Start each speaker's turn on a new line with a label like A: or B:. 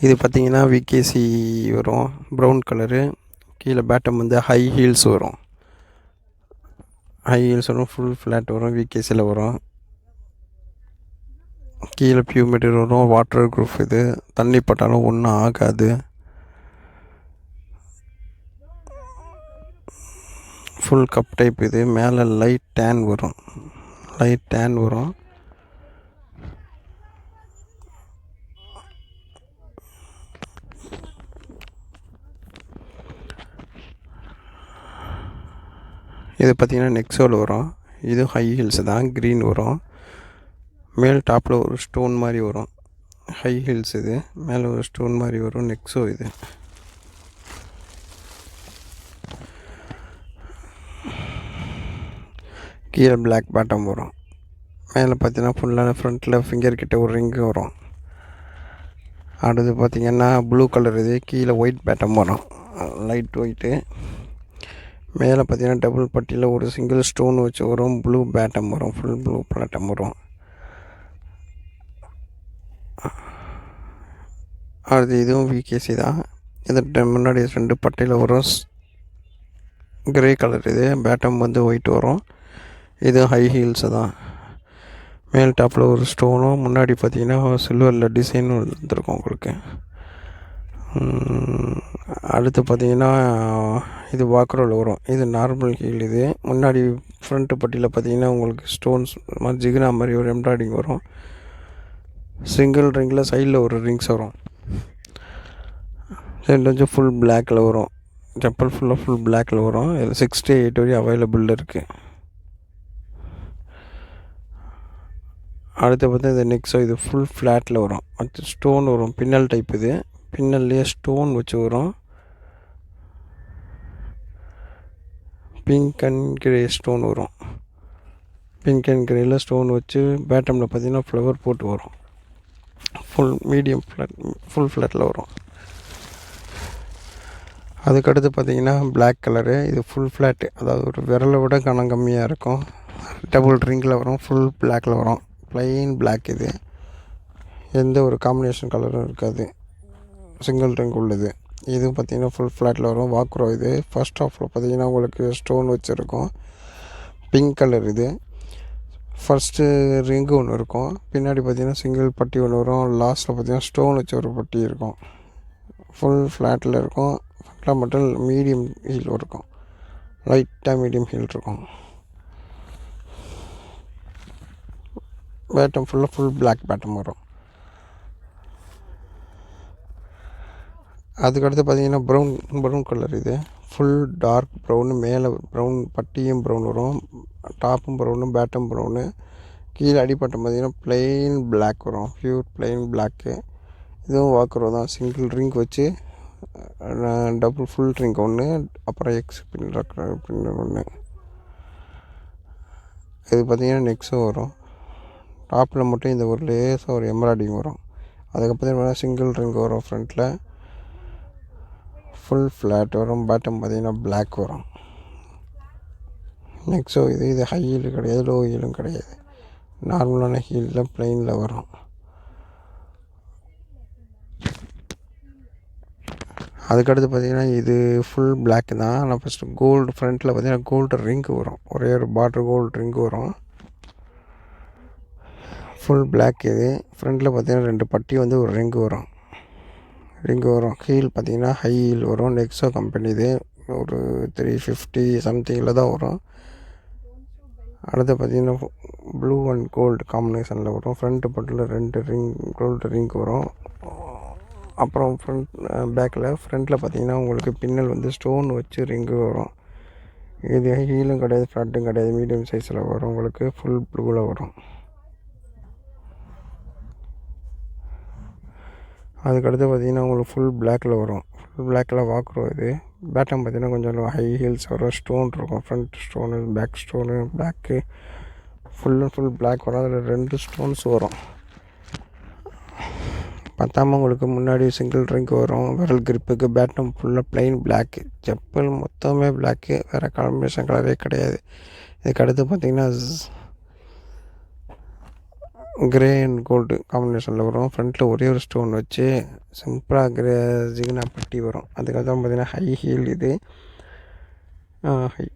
A: இது பார்த்தீங்கன்னா விகேசி வரும், ப்ரௌன் கலரு. கீழே பேட்டம் வந்து ஹை ஹீல்ஸ் வரும். ஹை ஹீல்ஸ் வரும், ஃபுல் ஃப்ளாட் வரும், விகேசியில் வரும். கீழே பியூர் மெட்டீரியல் வரும், வாட்டர் ப்ரூஃப். இது தண்ணி பட்டாலும் ஒன்றும் ஆகாது. Full cup type. இது மேலே லைட் டேன் வரும். இது பார்த்திங்கன்னா நெக்ஸோவில் வரும். இது ஹை ஹீல்ஸ் தான், க்ரீன் வரும். மேல் டாப்பில் ஒரு ஸ்டோன் மாதிரி வரும். ஹை ஹீல்ஸ் இது, மேலே ஒரு ஸ்டோன் மாதிரி வரும். நெக்ஸோ இது. கீழே பிளாக் பாட்டம் வரும். மேலே பார்த்தீங்கன்னா ஃபுல்லாக ஃப்ரண்ட்டில் ஃபிங்கர் கிட்ட ஒரு ரிங்கு வரும். அடுத்து பார்த்திங்கன்னா ப்ளூ கலர். இது கீழே ஒயிட் பேட்டம் வரும், லைட் ஒயிட்டு. மேலே பார்த்தீங்கன்னா டபுள் பட்டியில் ஒரு சிங்கிள் ஸ்டோன் வச்சு வரும். ப்ளூ பேட்டம் வரும், ஃபுல் ப்ளூ பேட்டம் வரும். அது இதுவும் விகேசி தான். இது முன்னாடி 2 பட்டையில் வரும், கிரே கலர். இது பேட்டம் வந்து ஒயிட் வரும். இது ஹை ஹீல்ஸு தான். மேல் டாப்பில் ஒரு ஸ்டோனும், முன்னாடி பார்த்தீங்கன்னா சில்வரில் டிசைனும் வந்துருக்கும் உங்களுக்கு. அடுத்து பார்த்திங்கன்னா இது வாக்கரோவில் வரும். இது நார்மல் ஹீல். இது முன்னாடி ஃப்ரண்ட்டு பட்டியில் பார்த்திங்கன்னா உங்களுக்கு ஸ்டோன்ஸ் மாதிரி ஜிகினா மாதிரி ஒரு எம்ப்ராய்டிங் வரும். சிங்கிள் ரிங்கில் சைடில் ஒரு ரிங்ஸ் வரும். சைடில் வந்து ஃபுல் பிளாக்கில் வரும். செப்பல் ஃபுல் பிளாக்கில் வரும். இதில் 6 to 8 வரையும் அவைலபிள் இருக்குது. அடுத்து பார்த்தா இது நெக்ஸோ. இது ஃபுல் ஃப்ளாட்டில் வரும். அடுத்து ஸ்டோன் வரும், பின்னல் டைப். இது பின்னல்லையே ஸ்டோன் வச்சு வரும். பிங்க் அண்ட் கிரே ஸ்டோன் வரும். பிங்க் அண்ட் கிரேயில் ஸ்டோன் வச்சு பேட்டமில் பார்த்திங்கன்னா ஃப்ளவர் போட்டு வரும். ஃபுல் மீடியம் ஃப்ளாட், ஃபுல் ஃப்ளாட்டில் வரும். அதுக்கடுத்து பார்த்திங்கன்னா பிளாக் கலரு. இது ஃபுல் ஃப்ளாட்டு, அதாவது ஒரு விரலை விட கனம் கம்மியாக இருக்கும். டபுள் ரிங்கில் வரும், ஃபுல் பிளாக்கில் வரும். Plain black. இது எந்த ஒரு காம்பினேஷன் கலரும் இருக்காது, சிங்கிள் ரிங் உள்ளது. இது பார்த்திங்கன்னா ஃபுல் ஃப்ளாட்டில் வரும். வாக்ரோ. இது ஃபர்ஸ்ட் ஹாஃபில் பார்த்திங்கன்னா உங்களுக்கு ஸ்டோன் வச்சுருக்கும், பிங்க் கலர். இது ஃபஸ்ட்டு ரிங்கு ஒன்று இருக்கும், பின்னாடி பார்த்திங்கன்னா சிங்கிள் பட்டி ஒன்று வரும். லாஸ்ட்டில் பார்த்திங்கன்னா ஸ்டோன் வச்சு ஒரு பட்டி இருக்கும். ஃபுல் ஃப்ளாட்டில் இருக்கும். ஃப்ளாட்டில் மட்டும் மீடியம் ஹீல் இருக்கும், லைட்டாக மீடியம் ஹீல் இருக்கும். பேட்டம் ஃபுல் பிளாக் பேட்டம் வரும். அதுக்கடுத்து பார்த்திங்கன்னா ப்ரௌன் கலர். இது ஃபுல் டார்க் ப்ரௌனு. மேலே ப்ரௌன் பட்டியும் ப்ரௌன் வரும், டாப்பும் ப்ரௌனு, பேட்டம் ப்ரௌனு. கீழே அடிப்பட்டம் பார்த்திங்கன்னா ப்ளைன் பிளாக் வரும், ப்யூர் ப்ளைன் பிளாக்கு. இதுவும் வாக்கரோ தான். சிங்கிள் ரிங்க் வச்சு டபுள் ஃபுல் ரிங்க் ஒன்று, அப்புறம் எக்ஸ் பின்னர் ஒன்று. இது பார்த்திங்கன்னா நெக்ஸும் வரும். டாப்பில் மட்டும் இந்த ஒரு லேஸாக ஒரு எம்ப்ராய்டிங் வரும். அதுக்கப்புறம் சிங்கிள் ரிங்க் வரும் ஃப்ரண்ட்டில். ஃபுல் ஃப்ளாட் வரும். பேட்டம் பார்த்திங்கன்னா பிளாக் வரும். நெக்ஸோ. இது ஹை ஹீல் கிடையாது, லோ ஹீலும் கிடையாது, நார்மலான ஹீலில் ப்ளைனில் வரும். அதுக்கடுத்து பார்த்திங்கன்னா இது ஃபுல் பிளாக் தான். ஆனால் ஃபஸ்ட்டு கோல்டு ஃப்ரண்ட்டில் பார்த்திங்கன்னா கோல்டு ரிங்கு வரும், ஒரே ஒரு பார்டர் கோல்டு ரிங்கு வரும். Full black. இது ஃப்ரண்ட்டில் பார்த்திங்கன்னா 2 பட்டி வந்து ஒரு ரிங்கு வரும். ஹீல் பார்த்திங்கன்னா ஹை ஹீல் வரும். Nexo company. இது ஒரு 350 சம்திங்கில் தான் வரும். அடுத்து பார்த்திங்கன்னா ப்ளூ அண்ட் கோல்டு காம்பினேஷனில் வரும். ஃப்ரண்ட்டு பட்டில் 2 ரிங் கோல்டு ரிங் வரும். அப்புறம் ஃப்ரண்ட்டில் பார்த்திங்கன்னா உங்களுக்கு பின்னல் வந்து ஸ்டோன் வச்சு ரிங்கு வரும். இது ஹீலும் கிடையாது, ஃப்ளாட்டும் கிடையாது, மீடியம் சைஸில் வரும். உங்களுக்கு ஃபுல் ப்ளூவில் வரும். அதுக்கடுத்து பார்த்திங்கன்னா உங்களுக்கு ஃபுல் பிளாக்கில் வரும். ஃபுல் பிளாக்கில் வாக்கரோ. இது பேட்டம் பார்த்திங்கன்னா கொஞ்சம் ஹை ஹீல்ஸ் வரும். ஸ்டோன் இருக்கும், front stone, back stone, black. Full black வரும். அதில் 2 ஸ்டோன்ஸ் வரும். பத்தாமல் உங்களுக்கு முன்னாடி சிங்கிள் ரிங்க் வரும். விரல் கிரிப்புக்கு. பேட்டம் ஃபுல்லாக ப்ளைன் பிளாக்கு. செப்பல் மொத்தமே பிளாக்கு, வேறு காம்பினேஷன் கலரே கிடையாது. இதுக்கு அடுத்து பார்த்திங்கன்னா கிரே அண்ட் கோல்டு காம்பினேஷனில் வரும். ஃப்ரண்ட்டில் ஒரே ஒரு ஸ்டோன் வச்சு சிம்பிளாக ஜிகினா பட்டி வரும். அதுக்கப்புறம் பார்த்திங்கன்னா ஹை ஹீல் இது. ஹை